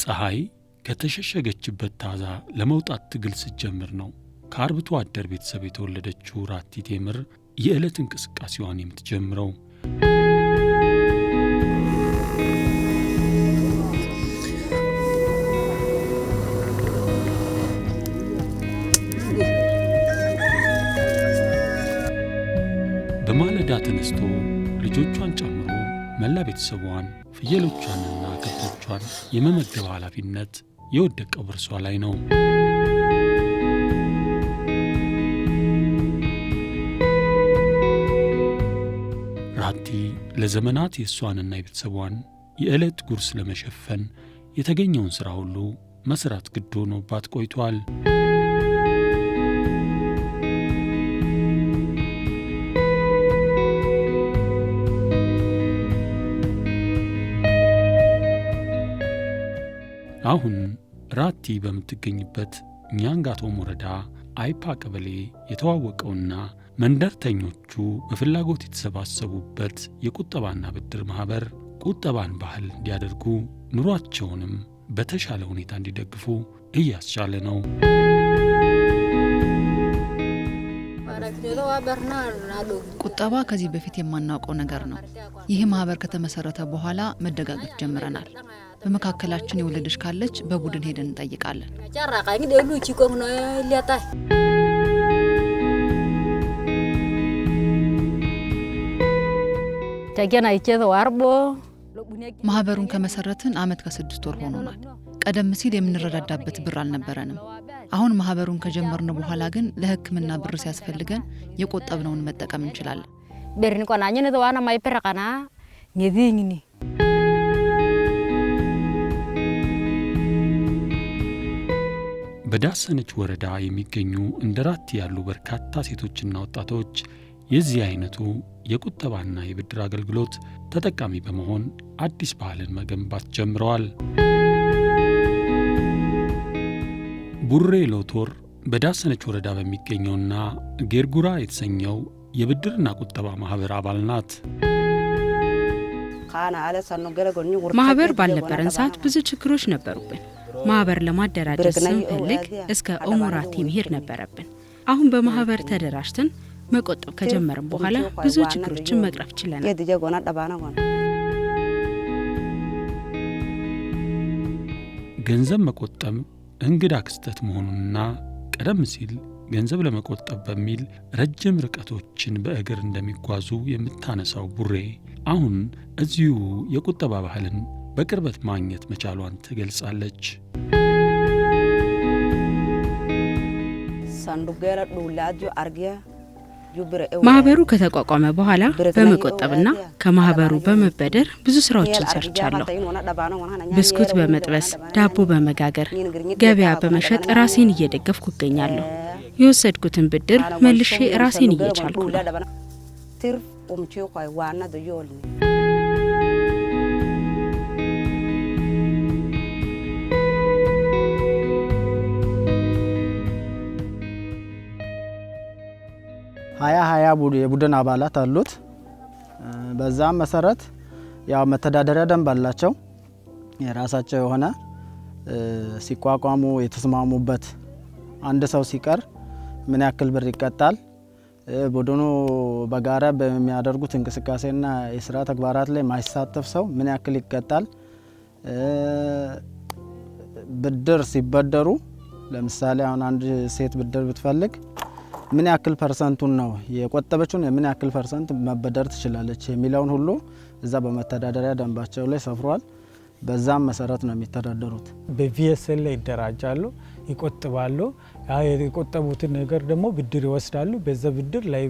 ፀሐይ ከተሸሸገችበት ታዛ ለመውጣት ትግል ስትጀምር ነው ከአርብቶ አደር ቤተሰብ የተወለደችው ራቲ ቴምር የዕለት እንቅስቃሴዋን የምትጀምረው። በማለዳ ተነስቶ ልጆቿን ጨምሮ መላ ቤተሰቧን ፍየሎቿንና ከብቶቿን የመመገብ ኃላፊነት የወደቀው በርሷ ላይ ነው። ራቲ ለዘመናት የእሷንና የቤተሰቧን የዕለት ጉርስ ለመሸፈን የተገኘውን ሥራ ሁሉ መስራት ግድ ሆኖባት ቆይቷል። አሁን ራቲ በምትገኝበት ኛንጋቶም ወረዳ አይፓ ቀበሌ የተዋወቀውና መንደርተኞቹ በፍላጎት የተሰባሰቡበት የቁጠባና ብድር ማህበር ቁጠባን ባህል እንዲያደርጉ ኑሯቸውንም በተሻለ ሁኔታ እንዲደግፉ እያስቻለ ነው። ቁጠባ ከዚህ በፊት የማናውቀው ነገር ነው። ይህ ማህበር ከተመሰረተ በኋላ መደጋገፍ ጀምረናል። በመካከላችን የወለደች ካለች በቡድን ሄደን እንጠይቃለን። ማህበሩን ከመሰረትን ዓመት ከ6 ወር ሆኖናል። ቀደም ሲል የምንረዳዳበት ብር አልነበረንም። አሁን ማህበሩን ከጀመርን በኋላ ግን ለሕክምና ብር ሲያስፈልገን የቆጠብነውን መጠቀም እንችላለን። በዳሰነች ወረዳ የሚገኙ እንደ ራቲ ያሉ በርካታ ሴቶችና ወጣቶች የዚህ አይነቱ የቁጠባና የብድር አገልግሎት ተጠቃሚ በመሆን አዲስ ባህልን መገንባት ጀምረዋል። ቡሬ ሎቶር በዳሰነች ወረዳ በሚገኘውና ጌርጉራ የተሰኘው የብድርና ቁጠባ ማህበር አባል ናት። ማህበር ባልነበረን ሰዓት ብዙ ችግሮች ነበሩብን። ማህበር ለማደራጀት ስንፈልግ እስከ ኦሞራቲ መሄድ ነበረብን። አሁን በማህበር ተደራጅተን መቆጠብ ከጀመርን በኋላ ብዙ ችግሮችን መቅረፍ ችለናል። ገንዘብ መቆጠብ እንግዳ ክስተት መሆኑንና ቀደም ሲል ገንዘብ ለመቆጠብ በሚል ረጅም ርቀቶችን በእግር እንደሚጓዙ የምታነሳው ቡሬ አሁን እዚሁ የቁጠባ ባህልን በቅርበት ማግኘት መቻሏን ትገልጻለች። ማህበሩ ከተቋቋመ በኋላ በመቆጠብና ከማህበሩ በመበደር ብዙ ስራዎችን ሰርቻለሁ። ብስኩት በመጥበስ፣ ዳቦ በመጋገር፣ ገበያ በመሸጥ ራሴን እየደገፍኩ እገኛለሁ። የወሰድኩትን ብድር መልሼ ራሴን እየቻልኩ ነው። ሀያ የቡድን አባላት አሉት። በዛም መሰረት ያው መተዳደሪያ ደንብ አላቸው። የራሳቸው የሆነ ሲቋቋሙ የተስማሙበት አንድ ሰው ሲቀር ምን ያክል ብር ይቀጣል፣ ቡድኑ በጋራ በሚያደርጉት እንቅስቃሴና የስራ ተግባራት ላይ ማይሳተፍ ሰው ምን ያክል ይቀጣል፣ ብድር ሲበደሩ ለምሳሌ አሁን አንድ ሴት ብድር ብትፈልግ ምን ያክል ፐርሰንቱን ነው የቆጠበችውን ምን ያክል ፐርሰንት መበደር ትችላለች የሚለውን ሁሉ እዛ በመተዳደሪያ ደንባቸው ላይ ሰፍሯል። በዛም መሰረት ነው የሚተዳደሩት። በቪኤስኤል ላይ ይደራጃሉ፣ ይቆጥባሉ። የቆጠቡትን ነገር ደግሞ ብድር ይወስዳሉ። በዛ ብድር ላይ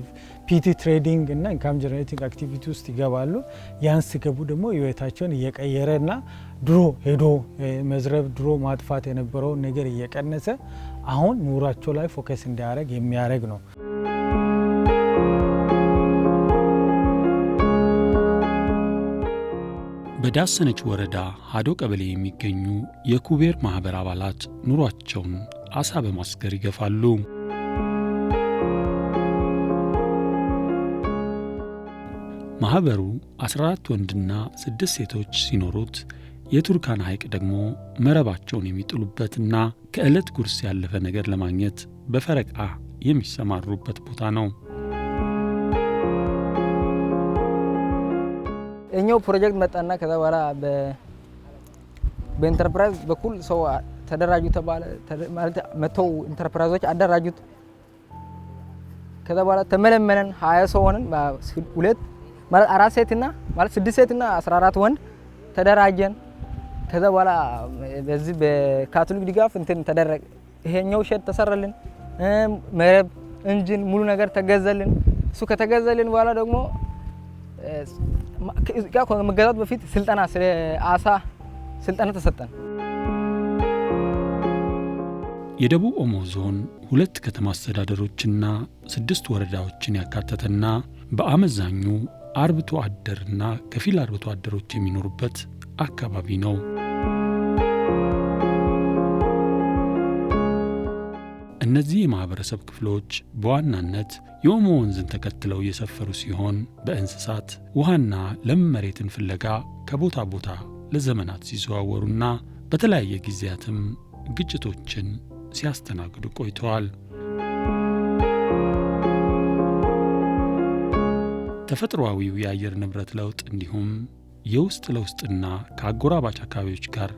ፒቲ ትሬዲንግ እና ኢንካም ጀነሬቲንግ አክቲቪቲ ውስጥ ይገባሉ። ያን ሲገቡ ደግሞ ህይወታቸውን እየቀየረና ድሮ ሄዶ መዝረብ ድሮ ማጥፋት የነበረውን ነገር እየቀነሰ አሁን ኑሯቸው ላይ ፎከስ እንዲያደርግ የሚያደርግ ነው። በዳሰነች ወረዳ ሀዶ ቀበሌ የሚገኙ የኩቤር ማህበር አባላት ኑሯቸውን አሳ በማስገር ይገፋሉ። ማህበሩ 14 ወንድና 6 ሴቶች ሲኖሩት የቱርካና ሐይቅ ደግሞ መረባቸውን የሚጥሉበትና ከዕለት ጉርስ ያለፈ ነገር ለማግኘት በፈረቃ የሚሰማሩበት ቦታ ነው። እኛው ፕሮጀክት መጣና ከዛ በኋላ በኢንተርፕራይዝ በኩል ሰው ተደራጁ ተባለ ማለት መተው ኢንተርፕራይዞች አደራጁት። ከዛ በኋላ ተመለመለን 20 ሰው ሆነን ሁለት ማለት 4 ሴትና ማለት 6 ሴትና 14 ወንድ ተደራጀን። ከዛ በኋላ በዚህ በካቶሊክ ድጋፍ እንትን ተደረገ። ይሄኛው ሼድ ተሰራልን፣ መረብ ኢንጂን ሙሉ ነገር ተገዘልን። እሱ ከተገዘልን በኋላ ደግሞ ከመገዛት በፊት ስልጠና ስለ አሳ ስልጠና ተሰጠን። የደቡብ ኦሞ ዞን 2 ከተማ አስተዳደሮችና 6 ወረዳዎችን ያካተተና በአመዛኙ አርብቶ አደርና ከፊል አርብቶ አደሮች የሚኖሩበት አካባቢ ነው። እነዚህ የማህበረሰብ ክፍሎች በዋናነት የኦሞ ወንዝን ተከትለው የሰፈሩ ሲሆን በእንስሳት ውሃና ለም መሬትን ፍለጋ ከቦታ ቦታ ለዘመናት ሲዘዋወሩና በተለያየ ጊዜያትም ግጭቶችን ሲያስተናግዱ ቆይተዋል። ተፈጥሯዊው የአየር ንብረት ለውጥ እንዲሁም የውስጥ ለውስጥና ከአጎራባች አካባቢዎች ጋር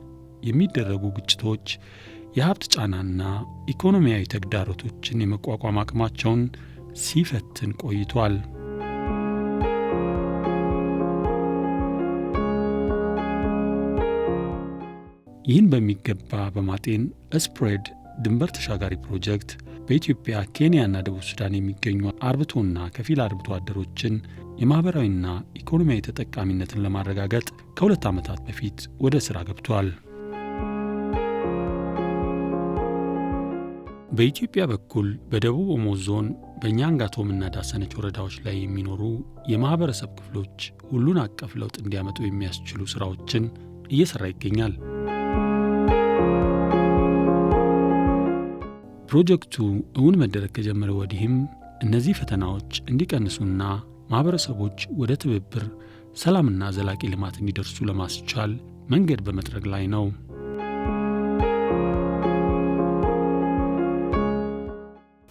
የሚደረጉ ግጭቶች የሀብት ጫናና ኢኮኖሚያዊ ተግዳሮቶችን የመቋቋም አቅማቸውን ሲፈትን ቆይቷል። ይህን በሚገባ በማጤን ስፕሬድ ድንበር ተሻጋሪ ፕሮጀክት በኢትዮጵያ ኬንያና ደቡብ ሱዳን የሚገኙ አርብቶና ከፊል አርብቶ አደሮችን የማህበራዊና ኢኮኖሚያዊ ተጠቃሚነትን ለማረጋገጥ ከ2 ዓመታት በፊት ወደ ሥራ ገብቷል። በኢትዮጵያ በኩል በደቡብ ኦሞ ዞን በኛንጋቶምና ዳሰነች ወረዳዎች ላይ የሚኖሩ የማህበረሰብ ክፍሎች ሁሉን አቀፍ ለውጥ እንዲያመጡ የሚያስችሉ ሥራዎችን እየሰራ ይገኛል። ፕሮጀክቱ እውን መደረግ ከጀመረ ወዲህም እነዚህ ፈተናዎች እንዲቀንሱና ማህበረሰቦች ወደ ትብብር፣ ሰላምና ዘላቂ ልማት እንዲደርሱ ለማስቻል መንገድ በመጥረግ ላይ ነው።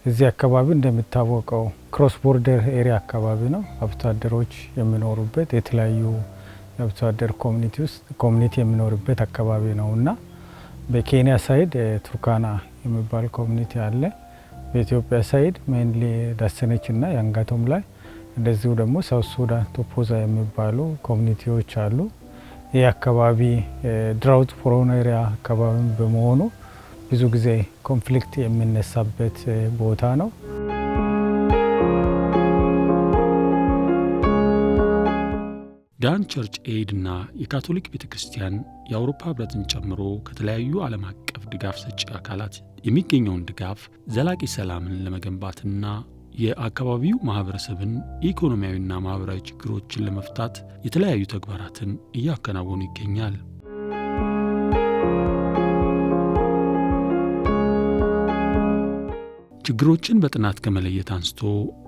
እዚህ አካባቢ እንደሚታወቀው ክሮስ ቦርደር ኤሪያ አካባቢ ነው። አርብቶ አደሮች የሚኖሩበት የተለያዩ የአርብቶ አደር ኮሚኒቲ የሚኖርበት አካባቢ ነው እና በኬንያ ሳይድ ቱርካና የሚባል ኮሚኒቲ አለ። በኢትዮጵያ ሳይድ ሜንሊ ዳሰነች እና ያንጋቶም ላይ እንደዚሁ ደግሞ ሳውት ሱዳን ቶፖዛ የሚባሉ ኮሚኒቲዎች አሉ። ይህ አካባቢ ድራውት ፕሮን ኤሪያ አካባቢ በመሆኑ ብዙ ጊዜ ኮንፍሊክት የሚነሳበት ቦታ ነው። ዳን ቸርች ኤድ እና የካቶሊክ ቤተክርስቲያን የአውሮፓ ህብረትን ጨምሮ ከተለያዩ ዓለም አቀፍ ድጋፍ ሰጪ አካላት የሚገኘውን ድጋፍ ዘላቂ ሰላምን ለመገንባትና የአካባቢው ማህበረሰብን ኢኮኖሚያዊና ማህበራዊ ችግሮችን ለመፍታት የተለያዩ ተግባራትን እያከናወኑ ይገኛል። ችግሮችን በጥናት ከመለየት አንስቶ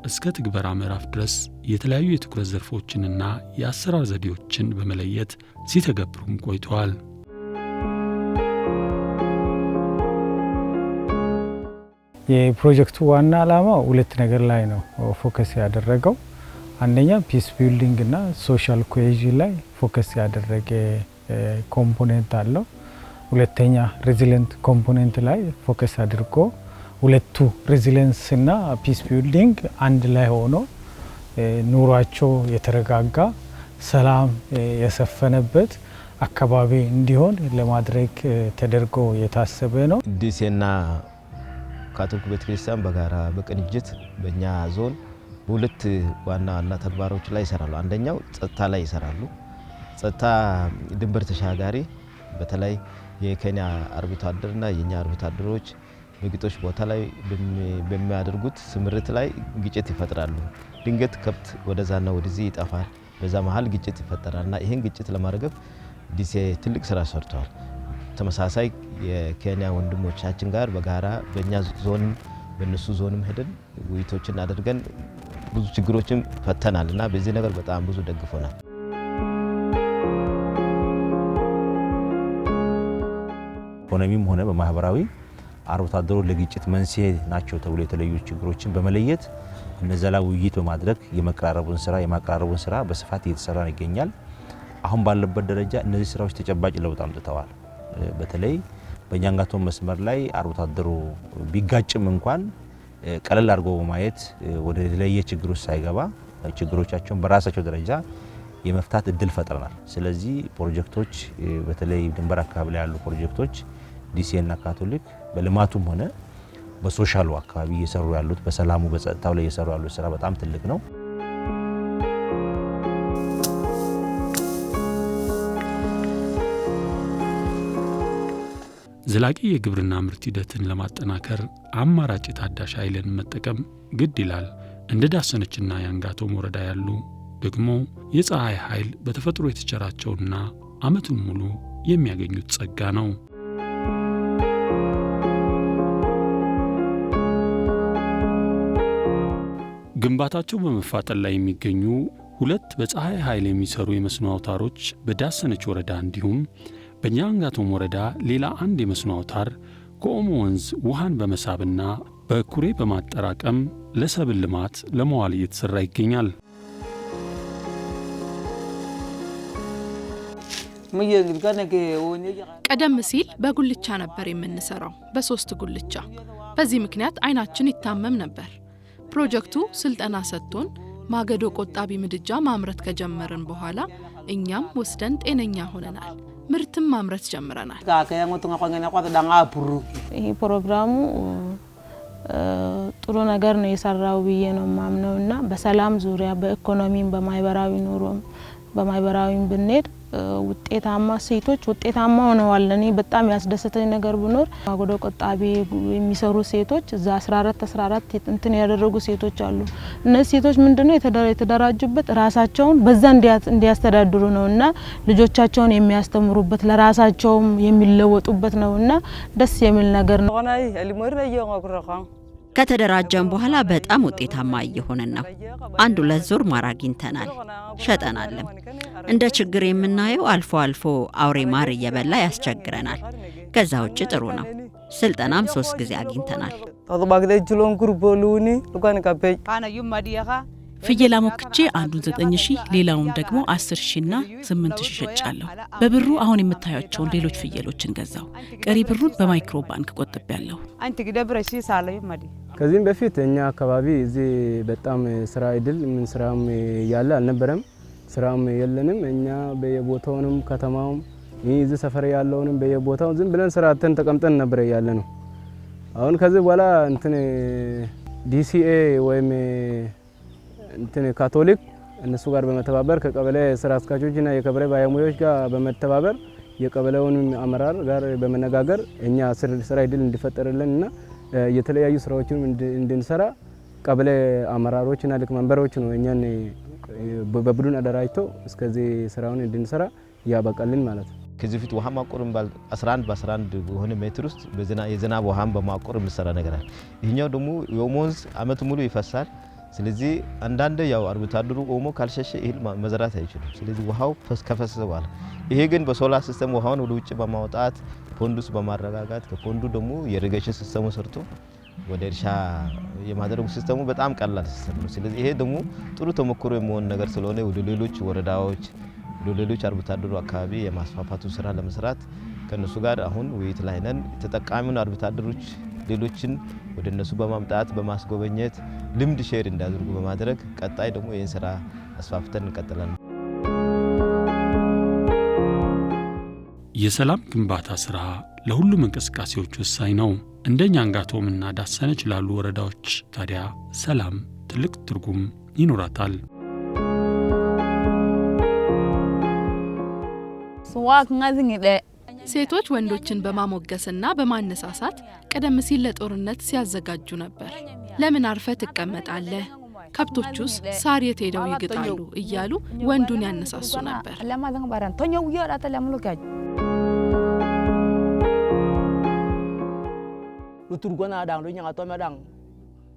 እስከ ትግበራ ምዕራፍ ድረስ የተለያዩ የትኩረት ዘርፎችንና የአሰራር ዘዴዎችን በመለየት ሲተገብሩም ቆይተዋል። የፕሮጀክቱ ዋና ዓላማ 2 ነገር ላይ ነው ፎከስ ያደረገው። አንደኛ ፒስ ቢልዲንግ እና ሶሻል ኮሄዥን ላይ ፎከስ ያደረገ ኮምፖኔንት አለው። ሁለተኛ ሬዚሊየንት ኮምፖኔንት ላይ ፎከስ አድርጎ ሁለቱ ሬዚሊየንስ እና ፒስ ቢልዲንግ አንድ ላይ ሆኖ ኑሯቸው የተረጋጋ ሰላም የሰፈነበት አካባቢ እንዲሆን ለማድረግ ተደርጎ የታሰበ ነው። ዲሴና ካቶሊክ ቤተክርስቲያን በጋራ በቅንጅት በእኛ ዞን በሁለት ዋና ተግባሮች ላይ ይሰራሉ። አንደኛው ጸጥታ ላይ ይሰራሉ። ጸጥታ ድንበር ተሻጋሪ በተለይ የኬንያ አርብቶ አደርና የኛ አርብቶ አደሮች በግጦሽ ቦታ ላይ በሚያደርጉት ስምርት ላይ ግጭት ይፈጥራሉ። ድንገት ከብት ወደዛና ወደዚህ ይጠፋል። በዛ መሃል ግጭት ይፈጠራልና ይሄን ግጭት ለማርገብ ዲሴ ትልቅ ስራ ሰርቷል። ተመሳሳይ የኬንያ ወንድሞቻችን ጋር በጋራ በእኛ ዞንም በእነሱ ዞንም ሄደን ውይይቶችን አድርገን ብዙ ችግሮችን ፈተናልና በዚህ ነገር በጣም ብዙ ደግፎናል። ኢኮኖሚም ሆነ በማህበራዊ አርብቶ አደሩ ለግጭት መንስኤ ናቸው ተብሎ የተለዩ ችግሮችን በመለየት እነዛ ላይ ውይይት በማድረግ የማቀራረቡን ስራ በስፋት እየተሰራ ይገኛል። አሁን ባለበት ደረጃ እነዚህ ስራዎች ተጨባጭ ለውጥ አምጥተዋል። በተለይ በኛንጋቶም መስመር ላይ አርብቶ አደሩ ቢጋጭም እንኳን ቀለል አድርጎ በማየት ወደ ለየ ችግሮች ሳይገባ ችግሮቻቸውን በራሳቸው ደረጃ የመፍታት እድል ፈጥረናል። ስለዚህ ፕሮጀክቶች በተለይ ድንበር አካባቢ ላይ ያሉ ፕሮጀክቶች ዲሲኤ እና ካቶሊክ በልማቱም ሆነ በሶሻሉ አካባቢ እየሰሩ ያሉት በሰላሙ በጸጥታው ላይ እየሰሩ ያሉት ስራ በጣም ትልቅ ነው። ዘላቂ የግብርና ምርት ሂደትን ለማጠናከር አማራጭ ታዳሽ ኃይልን መጠቀም ግድ ይላል። እንደ ዳሰነችና ያንጋቶም ወረዳ ያሉ ደግሞ የፀሐይ ኃይል በተፈጥሮ የተቸራቸውና ዓመቱን ሙሉ የሚያገኙት ጸጋ ነው። ግንባታቸው በመፋጠን ላይ የሚገኙ ሁለት በፀሐይ ኃይል የሚሰሩ የመስኖ አውታሮች በዳሰነች ወረዳ እንዲሁም በኛንጋቶም ወረዳ ሌላ አንድ የመስኖ አውታር ከኦሞ ወንዝ ውሃን በመሳብና በኩሬ በማጠራቀም ለሰብል ልማት ለመዋል እየተሰራ ይገኛል። ቀደም ሲል በጉልቻ ነበር የምንሰራው፣ በ3 ጉልቻ። በዚህ ምክንያት አይናችን ይታመም ነበር። ፕሮጀክቱ ስልጠና ሰጥቶን ማገዶ ቆጣቢ ምድጃ ማምረት ከጀመርን በኋላ እኛም ወስደን ጤነኛ ሆነናል። ምርትም ማምረት ጀምረናል። ይሄ ፕሮግራሙ ጥሩ ነገር ነው የሰራው ብዬ ነው ማምነውና በሰላም ዙሪያ በኢኮኖሚም በማህበራዊ ኑሮም በማህበራዊም ብንሄድ ውጤታማ ሴቶች ውጤታማ ሆነዋል። እኔ በጣም ያስደሰተኝ ነገር ቢኖር ማገዶ ቆጣቢ የሚሰሩ ሴቶች እዛ 14 እንትን ያደረጉ ሴቶች አሉ። እነዚህ ሴቶች ምንድነው የተደራጁበት ራሳቸውን በዛ እንዲያስተዳድሩ ነውና ልጆቻቸውን የሚያስተምሩበት ለራሳቸውም የሚለወጡበት ነውና ደስ የሚል ነገር ነው። ከተደራጀን በኋላ በጣም ውጤታማ እየሆነን ነው። 1-2 ዙር ማር አግኝተናል፣ ሸጠናልም። እንደ ችግር የምናየው አልፎ አልፎ አውሬ ማር እየበላ ያስቸግረናል። ከዛ ውጭ ጥሩ ነው። ስልጠናም 3 ጊዜ አግኝተናል። ፍየል አሞክቼ አንዱን 9000 ሌላውን ደግሞ 10000 እና 8000 ሸጫለሁ። በብሩ አሁን የምታያቸውን ሌሎች ፍየሎችን ገዛው። ቀሪ ብሩን በማይክሮ ባንክ ቆጥቤያለሁ። ከዚህም በፊት እኛ አካባቢ እዚህ በጣም ስራ አይደል ምን ስራም ያለ አልነበረም። ስራም የለንም። እኛ በየቦታውንም ከተማውም እዚህ ሰፈር ያለውንም በየቦታው ዝም ብለን ስራ አጥተን ተቀምጠን ነበር ያለ ነው። አሁን ከዚህ በኋላ እንትን ዲሲኤ ወይም እንትን ካቶሊክ እነሱ ጋር በመተባበር ከቀበሌ ስራ አስኪያጆችና የቀበሌ ባለሙያዎች ጋር በመተባበር የቀበሌውን አመራር ጋር በመነጋገር እኛ ስራ አይደል እንዲፈጠርልንና የተለያዩ ስራዎችን እንድንሰራ ቀበሌ አመራሮችና ሊቀመንበሮች ነው እኛን በቡድን አደራጅተው እስከዚህ ስራውን እንድንሰራ ያበቃልን ማለት ነው። ከዚህ ፊት ውሃ ማቆርም 11 በ11 በሆነ ሜትር ውስጥ የዝናብ ውሃን በማቆር የሚሰራ ነገር አለ። ይሄኛው ደግሞ የኦሞ ወንዝ አመት ሙሉ ይፈሳል። ስለዚህ አንዳንድ ያው አርብቶ አደሩ ኦሞ ካልሸሸ እህል መዝራት አይችልም። ስለዚህ ውሃው ከፈሰሰ በኋላ ይሄ ግን በሶላር ሲስተም ውሃውን ወደ ውጭ በማውጣት ፖንዱስ በማረጋጋት ከፖንዱ ደግሞ የኢሪጌሽን ሲስተሙ ሰርቶ ወደ እርሻ የማድረጉ ሲስተሙ በጣም ቀላል ሲስተም ነው። ስለዚህ ይሄ ደግሞ ጥሩ ተሞክሮ የሚሆን ነገር ስለሆነ ወደ ሌሎች ወረዳዎች ወደ ሌሎች አርብቶ አደሩ አካባቢ የማስፋፋቱ ስራ ለመስራት ከነሱ ጋር አሁን ውይይት ላይ ነን። ተጠቃሚውን አርብቶ አደሮች ሌሎችን ወደ እነሱ በማምጣት በማስጎበኘት ልምድ ሼር እንዳደርጉ በማድረግ ቀጣይ ደግሞ ይህን ስራ አስፋፍተን እንቀጥላለን። የሰላም ግንባታ ስራ ለሁሉም እንቅስቃሴዎች ወሳኝ ነው። እንደኛ ኛንጋቶምና ዳሰነች ላሉ ወረዳዎች ታዲያ ሰላም ትልቅ ትርጉም ይኖራታል። ሴቶች ወንዶችን በማሞገስና በማነሳሳት ቀደም ሲል ለጦርነት ሲያዘጋጁ ነበር። ለምን አርፈ ትቀመጣለህ? ከብቶቹስ ሳር የት ሄደው ይግጣሉ እያሉ ወንዱን ያነሳሱ ነበር።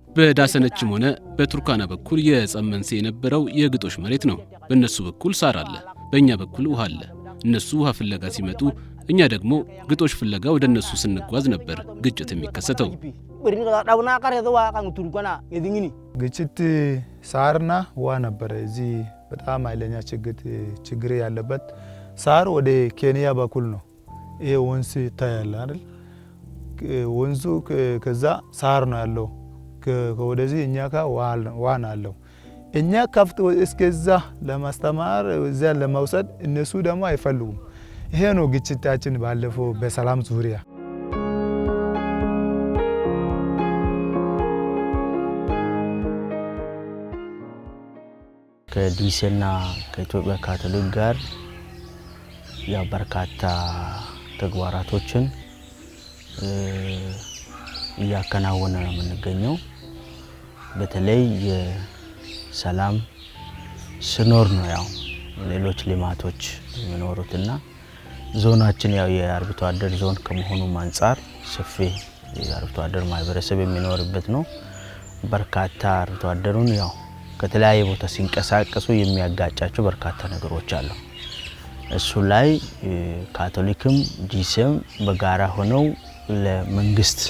በዳሰነችም ሆነ በቱርካና በኩል የጸብ መንስኤ የነበረው የግጦሽ መሬት ነው። በእነሱ በኩል ሳር አለ፣ በእኛ በኩል ውሃ አለ። እነሱ ውሃ ፍለጋ ሲመጡ እኛ ደግሞ ግጦሽ ፍለጋ ወደ እነሱ ስንጓዝ ነበር ግጭት የሚከሰተው። ግጭት ሳርና ውሃ ነበረ። እዚህ በጣም ኃይለኛ ችግር ያለበት ሳር ወደ ኬንያ በኩል ነው። ይሄ ወንዝ ይታያል አይደል? ወንዙ ከዛ ሳር ነው ያለው። ከወደዚህ እኛ ጋር ውሃ ነው ያለው። እኛ ከፍት እስከዛ ለማስተማር እዛ ለማውሰድ እነሱ ደግሞ አይፈልጉም። ይሄ ነው ግጭታችን ባለፈው በሰላም ዙሪያ። ከዲሴና ከኢትዮጵያ ካቶሊክ ጋር ያው በርካታ ተግባራቶችን እያከናወነ ነው የምንገኘው። በተለይ የሰላም ስኖር ነው ያው ሌሎች ልማቶች የሚኖሩትና ዞናችን ያው የአርብቶ አደር ዞን ከመሆኑም አንፃር ሰፊ የአርብቶ አደር ማህበረሰብ የሚኖርበት ነው። በርካታ አርብቶ አደሩን ያው ከተለያየ ቦታ ሲንቀሳቀሱ የሚያጋጫቸው በርካታ ነገሮች አሉ። እሱ ላይ ካቶሊክም ዲሴም በጋራ ሆነው ለመንግስት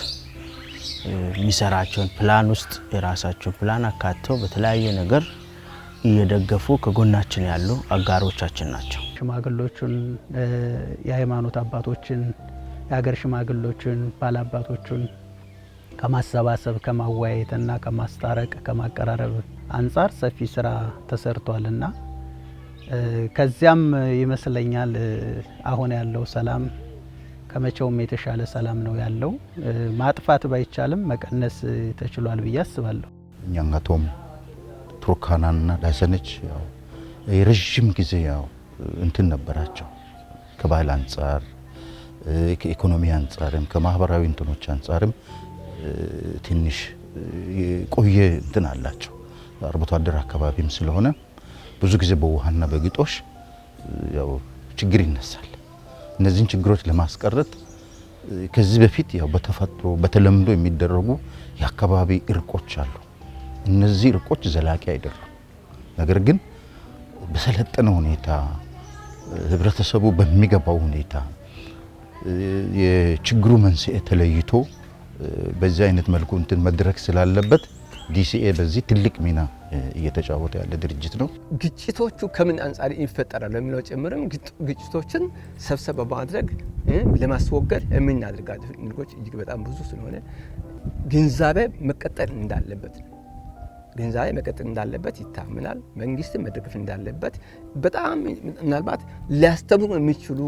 የሚሰራቸውን ፕላን ውስጥ የራሳቸው ፕላን አካተው በተለያየ ነገር እየደገፉ ከጎናችን ያሉ አጋሮቻችን ናቸው። ሽማግሌዎችን፣ የሃይማኖት አባቶችን፣ የሀገር ሽማግሌዎችን፣ ባላባቶችን ከማሰባሰብ ከማወያየትና ከማስታረቅ ከማቀራረብ አንፃር ሰፊ ስራ ተሰርቷልና ከዚያም ይመስለኛል አሁን ያለው ሰላም ከመቼውም የተሻለ ሰላም ነው ያለው። ማጥፋት ባይቻልም መቀነስ ተችሏል ብዬ አስባለሁ። ኛንጋቶም ቱርካናና ዳሰነች ያው የረጅም ጊዜ ያው እንትን ነበራቸው። ከባህል አንፃር ከኢኮኖሚ አንፃርም ከማህበራዊ እንትኖች አንፃርም ትንሽ ቆየ እንትን አላቸው። አርብቶ አደር አካባቢም ስለሆነ ብዙ ጊዜ በውሃና በግጦሽ ያው ችግር ይነሳል። እነዚህን ችግሮች ለማስቀረት ከዚህ በፊት ያው በተፈጥሮ በተለምዶ የሚደረጉ የአካባቢ እርቆች አሉ። እነዚህ እርቆች ዘላቂ አይደሉም። ነገር ግን በሰለጠነ ሁኔታ ህብረተሰቡ በሚገባው ሁኔታ የችግሩ መንስኤ ተለይቶ በዚህ አይነት መልኩ እንትን መድረክ ስላለበት ዲሲኤ በዚህ ትልቅ ሚና እየተጫወተ ያለ ድርጅት ነው። ግጭቶቹ ከምን አንፃር ይፈጠራሉ የሚለው ጭምርም ግጭቶችን ሰብሰብ በማድረግ ለማስወገድ የምናደርጋቸው ነገሮች እጅግ በጣም ብዙ ስለሆነ ግንዛቤ መቀጠል እንዳለበት ይታመናል። መንግስት መደገፍ እንዳለበት በጣም ምናልባት ሊያስተምሩ የሚችሉ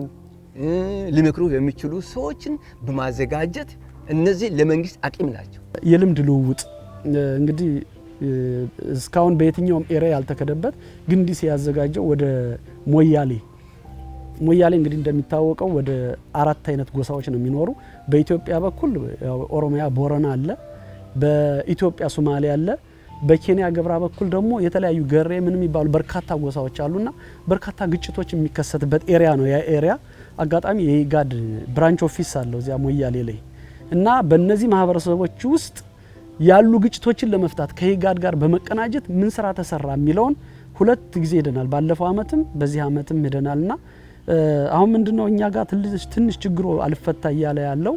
ሊመክሩ የሚችሉ ሰዎችን በማዘጋጀት እነዚህ ለመንግስት አቅም ናቸው። የልምድ ልውውጥ እንግዲህ እስካሁን በየትኛውም ኤሪያ ያልተከደበት ግን ዲሲ ያዘጋጀው ወደ ሞያሌ እንግዲህ እንደሚታወቀው ወደ 4 አይነት ጎሳዎች ነው የሚኖሩ። በኢትዮጵያ በኩል ኦሮሚያ ቦረና አለ፣ በኢትዮጵያ ሶማሌ አለ፣ በኬንያ ገብራ በኩል ደግሞ የተለያዩ ገሬ ምን የሚባሉ በርካታ ጎሳዎች አሉና በርካታ ግጭቶች የሚከሰትበት ኤሪያ ነው። ያ ኤሪያ አጋጣሚ የኢጋድ ብራንች ኦፊስ አለው እዚያ ሞያሌ ላይ እና በእነዚህ ማህበረሰቦች ውስጥ ያሉ ግጭቶችን ለመፍታት ከኢጋድ ጋር በመቀናጀት ምን ስራ ተሰራ የሚለውን 2 ጊዜ ሄደናል። ባለፈው አመትም በዚህ አመትም ሄደናልና አሁን ምንድነው እኛ ጋር ትንሽ ችግሩ አልፈታ እያለ ያለው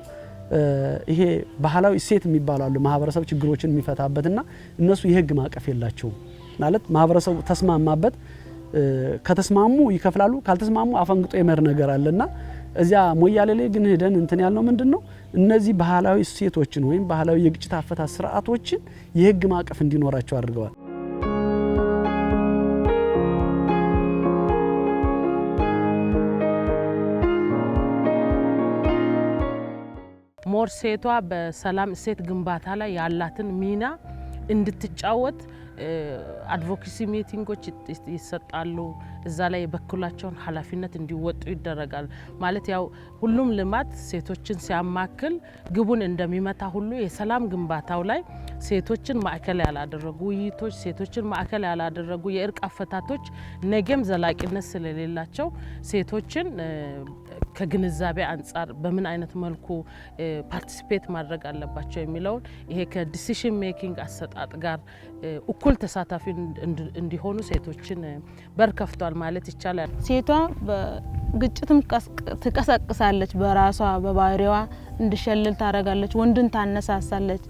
ይሄ ባህላዊ እሴት የሚባላሉ ማህበረሰብ ችግሮችን የሚፈታበትና እነሱ የህግ ማቀፍ የላቸውም ማለት ማህበረሰቡ ተስማማበት ከተስማሙ ይከፍላሉ፣ ካልተስማሙ አፈንግጦ የመር ነገር አለና እዚያ ሞያሌ ላይ ግን ሄደን እንትን ያልነው ምንድነው እነዚህ ባህላዊ እሴቶችን ወይም ባህላዊ የግጭት አፈታት ስርዓቶችን የህግ ማቀፍ እንዲኖራቸው አድርገዋል። ሞር ሴቷ በሰላም እሴት ግንባታ ላይ ያላትን ሚና እንድትጫወት አድቮኬሲ ሚቲንጎች ይሰጣሉ። እዛ ላይ የበኩላቸውን ኃላፊነት እንዲወጡ ይደረጋል። ማለት ያው ሁሉም ልማት ሴቶችን ሲያማክል ግቡን እንደሚመታ ሁሉ የሰላም ግንባታው ላይ ሴቶችን ማዕከል ያላደረጉ ውይይቶች፣ ሴቶችን ማዕከል ያላደረጉ የእርቅ አፈታቶች ነገም ዘላቂነት ስለሌላቸው ሴቶችን ከግንዛቤ አንጻር በምን አይነት መልኩ ፓርቲሲፔት ማድረግ አለባቸው የሚለውን ይሄ ከዲሲሽን ሜኪንግ አሰጣጥ ጋር እኩል ተሳታፊ እንዲሆኑ ሴቶችን በር ከፍቷል ማለት ይቻላል። ሴቷ በግጭትም ትቀሰቅሳለች፣ በራሷ በባህሪዋ እንድሸልል ታረጋለች፣ ወንድን ታነሳሳለች።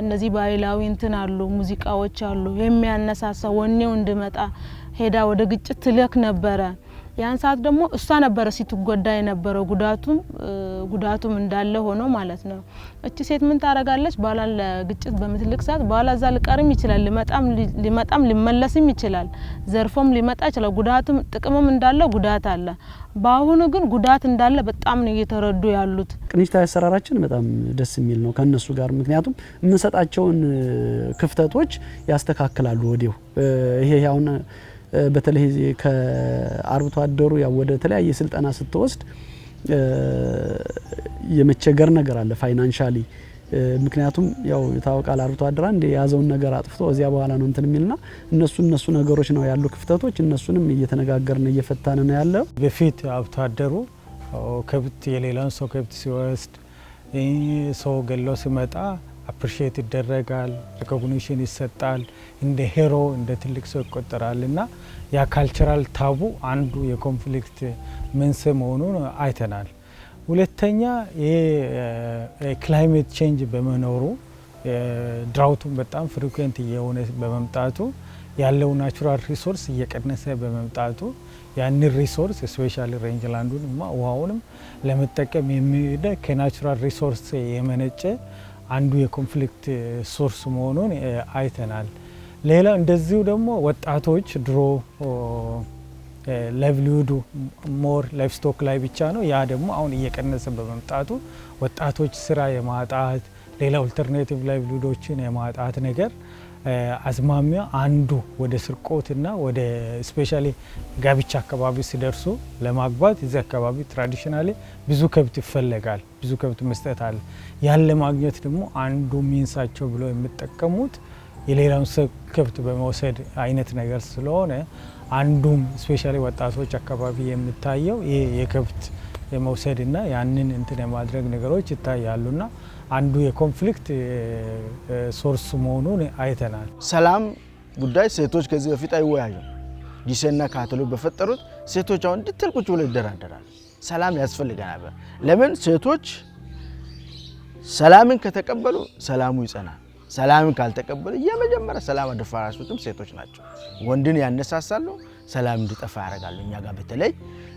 እነዚህ ባህላዊ እንትን አሉ፣ ሙዚቃዎች አሉ የሚያነሳሳ ወኔው እንድመጣ ሄዳ ወደ ግጭት ትልክ ነበረ። ያን ሰዓት ደግሞ እሷ ነበረ ሲትጎዳ የነበረው ጉዳቱም እንዳለ ሆኖ ማለት ነው። እቺ ሴት ምን ታረጋለች? ባላን ለግጭት በምትልክ ሰዓት ባላ ዛ ሊቀርም ይችላል፣ ሊመጣም ሊመለስም ይችላል፣ ዘርፎም ሊመጣ ይችላል። ጉዳቱም ጥቅምም እንዳለ ጉዳት አለ። በአሁኑ ግን ጉዳት እንዳለ በጣም ነው እየተረዱ ያሉት። ቅንጅታዊ አሰራራችን በጣም ደስ የሚል ነው ከነሱ ጋር። ምክንያቱም የምንሰጣቸውን ክፍተቶች ያስተካክላሉ ወዲያው። ይሄ ያውና በተለይ ከአርብቶ አደሩ ያው ወደ ተለያየ ስልጠና ስትወስድ የመቸገር ነገር አለ ፋይናንሻሊ። ምክንያቱም ያው የታወቃል አርብቶ አደራ እንደ ያዘውን ነገር አጥፍቶ እዚያ በኋላ ነው እንትን የሚልና እነሱ ነገሮች ነው ያሉ ክፍተቶች። እነሱንም እየተነጋገርን እየፈታን ነው ያለው። በፊት አርብቶ አደሩ ከብት የሌላን ሰው ከብት ሲወስድ ሰው ገሎ ሲመጣ አፕሪሺየት ይደረጋል፣ ሪኮግኒሽን ይሰጣል፣ እንደ ሄሮ እንደ ትልቅ ሰው ይቆጠራል። እና ያ ካልቸራል ታቡ አንዱ የኮንፍሊክት መንስኤ መሆኑን አይተናል። ሁለተኛ ክላይሜት ቼንጅ በመኖሩ ድራውቱን በጣም ፍሪኩዌንት እየሆነ በመምጣቱ ያለው ናቹራል ሪሶርስ እየቀነሰ በመምጣቱ ያንን ሪሶርስ ስፔሻሊ ሬንጅላንዱን ውሃውንም ለመጠቀም የሚሄደ ከናቹራል ሪሶርስ የመነጨ አንዱ የኮንፍሊክት ሶርስ መሆኑን አይተናል። ሌላ እንደዚሁ ደግሞ ወጣቶች ድሮ ላይቭሊሁዱ ሞር ላይፍ ስቶክ ላይ ብቻ ነው። ያ ደግሞ አሁን እየቀነሰ በመምጣቱ ወጣቶች ስራ የማጣት ሌላ ኦልተርኔቲቭ ላይቭሊሁዶችን የማጣት ነገር አዝማሚያ አንዱ ወደ ስርቆትና ወደ ስፔሻሊ ጋብቻ አካባቢ ሲደርሱ ለማግባት እዚህ አካባቢ ትራዲሽናሊ ብዙ ከብት ይፈለጋል፣ ብዙ ከብት መስጠት አለ። ያን ለማግኘት ደግሞ አንዱ ሚንሳቸው ብሎ የሚጠቀሙት የሌላውን ሰው ከብት በመውሰድ አይነት ነገር ስለሆነ አንዱም ስፔሻሊ ወጣቶች አካባቢ የሚታየው ይሄ የከብት የመውሰድና ያንን እንትን የማድረግ ነገሮች ይታያሉና አንዱ የኮንፍሊክት ሶርስ መሆኑን አይተናል። ሰላም ጉዳይ ሴቶች ከዚህ በፊት አይወያዩም። ዲሴና ካቶሊክ በፈጠሩት ሴቶች አሁን እንድትል ቁጭ ብለው ይደራደራል። ሰላም ያስፈልገናል። ለምን ሴቶች ሰላምን ከተቀበሉ ሰላሙ ይጸናል። ሰላምን ካልተቀበሉ የመጀመሪያ ሰላም አደፋራሾችም ሴቶች ናቸው። ወንድን ያነሳሳሉ፣ ሰላም እንዲጠፋ ያደርጋሉ። እኛ ጋር በተለይ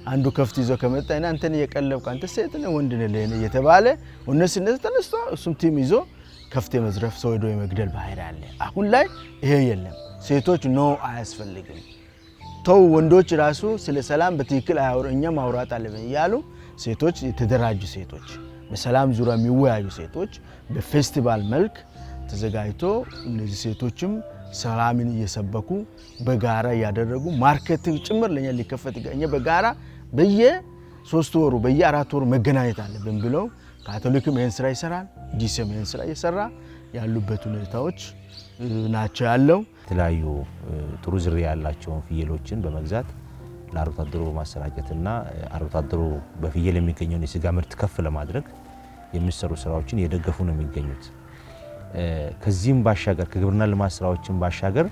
አንዱ ከፍት ይዞ ከመጣ እና አንተን እየቀለብክ አንተ ሴት ነህ ወንድ ነህ እየተባለ እነሱ ተነስቶ እሱም ቲም ይዞ ከፍት የመዝረፍ ሰው ሄዶ የመግደል ባህሪ አለ። አሁን ላይ ይሄ የለም። ሴቶች ኖ አያስፈልግም፣ ተው ወንዶች ራሱ ስለ ሰላም በትክክል አያወሩ፣ እኛ ማውራት አለብን እያሉ ሴቶች የተደራጁ ሴቶች በሰላም ዙሪያ የሚወያዩ ሴቶች በፌስቲቫል መልክ ተዘጋጅቶ እነዚህ ሴቶችም ሰላምን እየሰበኩ በጋራ ያደረጉ ማርኬቲንግ ጭምር ለኛ ሊከፈት ይገኛ በጋራ በየ3 ወሩ በየ4 ወሩ መገናኘት አለብን ብለው ካቶሊክም ይሄን ስራ ይሰራል፣ ዲሲም ይሄን ስራ እየሰራ ያሉበት ሁኔታዎች ናቸው ያለው። የተለያዩ ጥሩ ዝርያ ያላቸውን ፍየሎችን በመግዛት ለአርብቶ አደሩ ማሰራጨትና አርብቶ አደሩ በፍየል የሚገኘውን የስጋ ምርት ከፍ ለማድረግ የሚሰሩ ስራዎችን እየደገፉ ነው የሚገኙት። ከዚህም ባሻገር ከግብርና ልማት ስራዎችን ባሻገር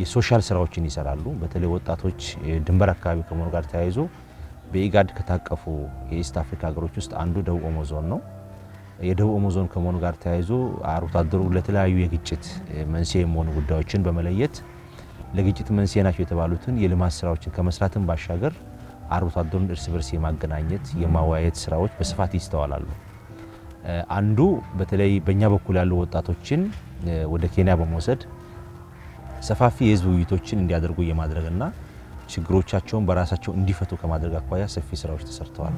የሶሻል ስራዎችን ይሰራሉ። በተለይ ወጣቶች ድንበር አካባቢ ከመሆኑ ጋር ተያይዞ በኢጋድ ከታቀፉ የኢስት አፍሪካ ሀገሮች ውስጥ አንዱ ደቡብ ኦሞ ዞን ነው። የደቡብ ኦሞ ዞን ከመሆኑ ጋር ተያይዞ አርብቶ አደሩ ለተለያዩ የግጭት መንስኤ የሆኑ ጉዳዮችን በመለየት ለግጭት መንስኤ ናቸው የተባሉትን የልማት ስራዎችን ከመስራትም ባሻገር አርብቶ አደሩን እርስ በርስ የማገናኘት የማዋየት ስራዎች በስፋት ይስተዋላሉ። አንዱ በተለይ በእኛ በኩል ያሉ ወጣቶችን ወደ ኬንያ በመውሰድ ሰፋፊ የህዝብ ውይይቶችን እንዲያደርጉ የማድረግና ችግሮቻቸውን በራሳቸው እንዲፈቱ ከማድረግ አኳያ ሰፊ ስራዎች ተሰርተዋል።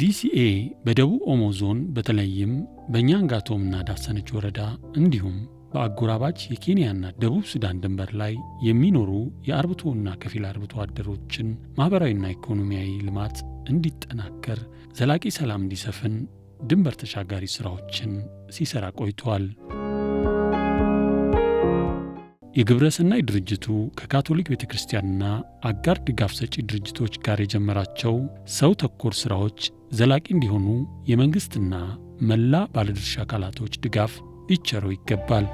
ዲሲኤ በደቡብ ኦሞ ዞን በተለይም በኛንጋቶምና ዳሰነች ወረዳ እንዲሁም በአጎራባች የኬንያና ደቡብ ሱዳን ድንበር ላይ የሚኖሩ የአርብቶና ከፊል አርብቶ አደሮችን ማህበራዊና ኢኮኖሚያዊ ልማት እንዲጠናከር፣ ዘላቂ ሰላም እንዲሰፍን ድንበር ተሻጋሪ ስራዎችን ሲሰራ ቆይቷል። የግብረ ሰናይ ድርጅቱ ከካቶሊክ ቤተክርስቲያንና አጋር ድጋፍ ሰጪ ድርጅቶች ጋር የጀመራቸው ሰው ተኮር ስራዎች ዘላቂ እንዲሆኑ የመንግስትና መላ ባለድርሻ አካላቶች ድጋፍ ሊቸረው ይገባል።